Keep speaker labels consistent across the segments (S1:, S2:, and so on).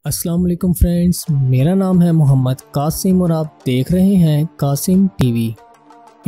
S1: अस्सलाम वालेकुम फ्रेंड्स, मेरा नाम है मोहम्मद कासिम और आप देख रहे हैं कासिम टीवी।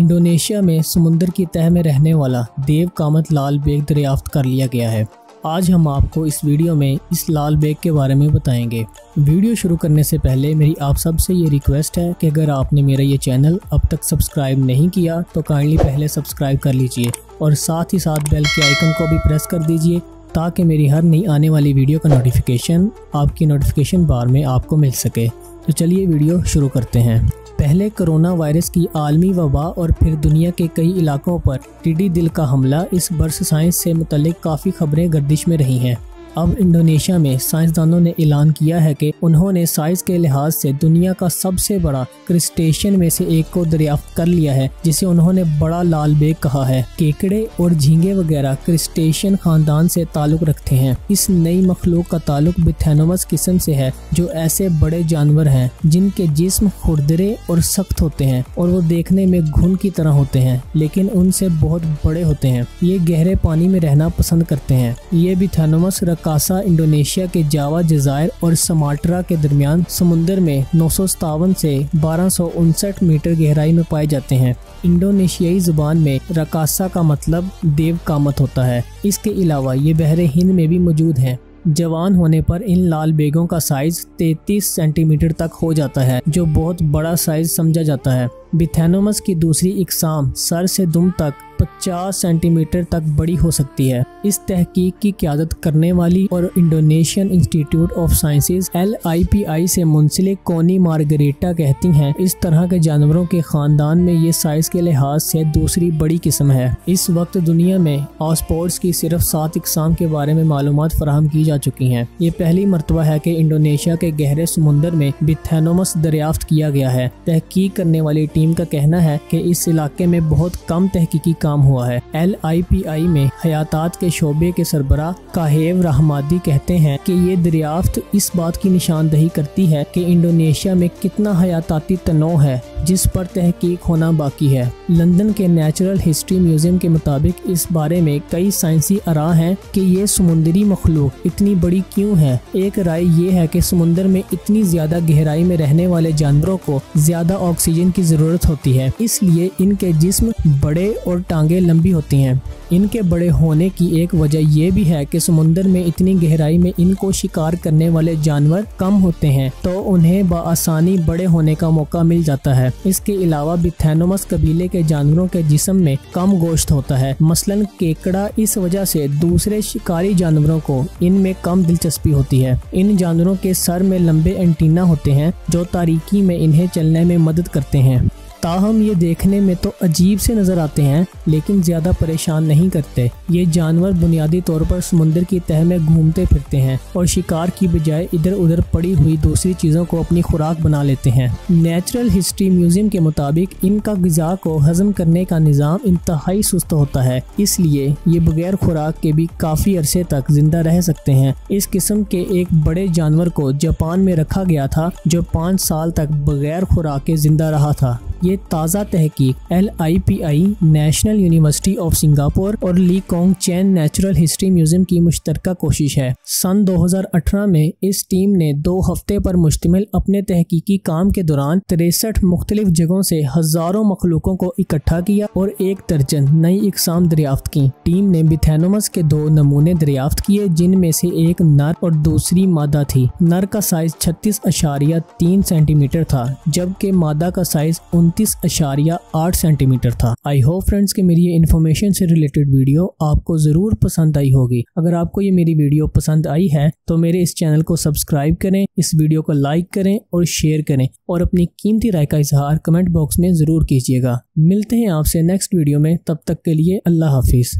S1: इंडोनेशिया में समुंदर की तह में रहने वाला देव कामत लाल बेग दरियाफ्त कर लिया गया है। आज हम आपको इस वीडियो में इस लाल बेग के बारे में बताएंगे। वीडियो शुरू करने से पहले मेरी आप सबसे ये रिक्वेस्ट है कि अगर आपने मेरा ये चैनल अब तक सब्सक्राइब नहीं किया तो काइंडली पहले सब्सक्राइब कर लीजिए और साथ ही साथ बेल के आइकन को भी प्रेस कर दीजिए ताकि मेरी हर नई आने वाली वीडियो का नोटिफिकेशन आपकी नोटिफिकेशन बार में आपको मिल सके। तो चलिए वीडियो शुरू करते हैं। पहले कोरोना वायरस की आलमी वबा और फिर दुनिया के कई इलाकों पर टिड्डी दिल का हमला, इस वर्ष साइंस से मुतल्लिक काफ़ी खबरें गर्दिश में रही हैं। अब इंडोनेशिया में साइंसदानों ने ऐलान किया है कि उन्होंने साइज के लिहाज से दुनिया का सबसे बड़ा क्रिस्टेशियन में से एक को दरियाफ्त कर लिया है, जिसे उन्होंने बड़ा लाल बेग कहा है। केकड़े और झींगे वगैरह क्रिस्टेशियन खानदान से ताल्लुक रखते हैं। इस नई मखलूक का ताल्लुक बिथेनोमस किस्म से है, जो ऐसे बड़े जानवर हैं जिनके जिस्म खुरदरे और सख्त होते हैं और वो देखने में घुन की तरह होते हैं, लेकिन उनसे बहुत बड़े होते हैं। ये गहरे पानी में रहना पसंद करते हैं। ये बिथेनोमस कासा इंडोनेशिया के जावा जज़ायर और समाट्रा के दरमियान समुंदर में 957 से 1259 मीटर गहराई में पाए जाते हैं। इंडोनेशियाई जुबान में रकासा का मतलब देव कामत होता है। इसके अलावा ये बहरे हिंद में भी मौजूद हैं। जवान होने पर इन लाल बेगों का साइज 33 सेंटीमीटर तक हो जाता है, जो बहुत बड़ा साइज समझा जाता है। बिथेनोमस की दूसरी इकसाम सर से दुम तक 50 सेंटीमीटर तक बड़ी हो सकती है। इस तहकीक की क़यादत करने वाली और Indonesian institute of sciences LIPI से मुंसलिक कोनी मार्गरेटा कहती हैं, इस तरह के जानवरों के खानदान में ये साइज के लिहाज से दूसरी बड़ी किस्म है। इस वक्त दुनिया में ऑस्पोर्ड्स की सिर्फ 7 इकसाम के बारे में मालूमात फराहम की जा चुकी हैं। ये पहली मरतबा है कि इंडोनेशिया के गहरे समुंदर में बिथेनोमस दरियाफ्त किया गया है। तहकीक करने वाली टीम का कहना है कि इस इलाके में बहुत कम तहकीकी काम हुआ है। LIPI में हयातात के शोबे के सरबराह काहेव रहमादी कहते हैं कि ये दरियाफ्त इस बात की निशानदही करती है कि इंडोनेशिया में कितना हयाताती तनों है जिस पर तहकीक होना बाकी है। लंदन के नेचुरल हिस्ट्री म्यूजियम के मुताबिक इस बारे में कई साइंसी आरा हैं कि ये समुद्री मखलूक इतनी बड़ी क्यों है। एक राय ये है कि समुद्र में इतनी ज्यादा गहराई में रहने वाले जानवरों को ज्यादा ऑक्सीजन की जरूरत होती है, इसलिए इनके जिस्म बड़े और टांगे लंबी होती हैं। इनके बड़े होने की एक वजह यह भी है कि समुद्र में इतनी गहराई में इनको शिकार करने वाले जानवर कम होते हैं, तो उन्हें बआसानी बड़े होने का मौका मिल जाता है। इसके अलावा बिथेनोमस कबीले के जानवरों के जिस्म में कम गोश्त होता है, मसलन केकड़ा। इस वजह से दूसरे शिकारी जानवरों को इनमें कम दिलचस्पी होती है। इन जानवरों के सर में लंबे एंटीना होते हैं जो तारीकी में इन्हें चलने में मदद करते हैं। ताहम ये देखने में तो अजीब से नजर आते हैं, लेकिन ज्यादा परेशान नहीं करते। ये जानवर बुनियादी तौर पर समुद्र की तह में घूमते फिरते हैं और शिकार की बजाय इधर उधर पड़ी हुई दूसरी चीजों को अपनी खुराक बना लेते हैं। नेचुरल हिस्ट्री म्यूजियम के मुताबिक इनका ग़िज़ा को हजम करने का निज़ाम इंतहाई सुस्त होता है, इसलिए ये बगैर खुराक के भी काफी अरसे तक जिंदा रह सकते हैं। इस किस्म के एक बड़े जानवर को जापान में रखा गया था जो 5 साल तक बगैर खुराक के जिंदा रहा था। ये ताज़ा तहकीक LIPI, national university of Singapore और ली कोंग चैन नेचुरल हिस्ट्री म्यूजियम की मुश्तरका कोशिश है। सन 2018 में इस टीम ने 2 हफ्ते पर मुश्तमिल अपने तहकीकी काम के दौरान 63 मुख्तलिफ जगहों से हजारों मखलूकों को इकट्ठा किया और 1 दर्जन नई इकसाम दरियाफ्त की। टीम ने बिथेनोमस के 2 नमूने दरियाफ्त किए, जिनमें से एक नर और दूसरी मादा थी। नर का साइज 36.3 सेंटीमीटर था, जबकि मादा का साइज 29.8 सेंटीमीटर था। आई होप फ्रेंड्स कि मेरी ये इन्फॉर्मेशन से रिलेटेड वीडियो आपको जरूर पसंद आई होगी। अगर आपको ये मेरी वीडियो पसंद आई है तो मेरे इस चैनल को सब्सक्राइब करें, इस वीडियो को लाइक करें और शेयर करें और अपनी कीमती राय का इजहार कमेंट बॉक्स में जरूर कीजिएगा। मिलते हैं आपसे नेक्स्ट वीडियो में, तब तक के लिए अल्लाह हाफिज।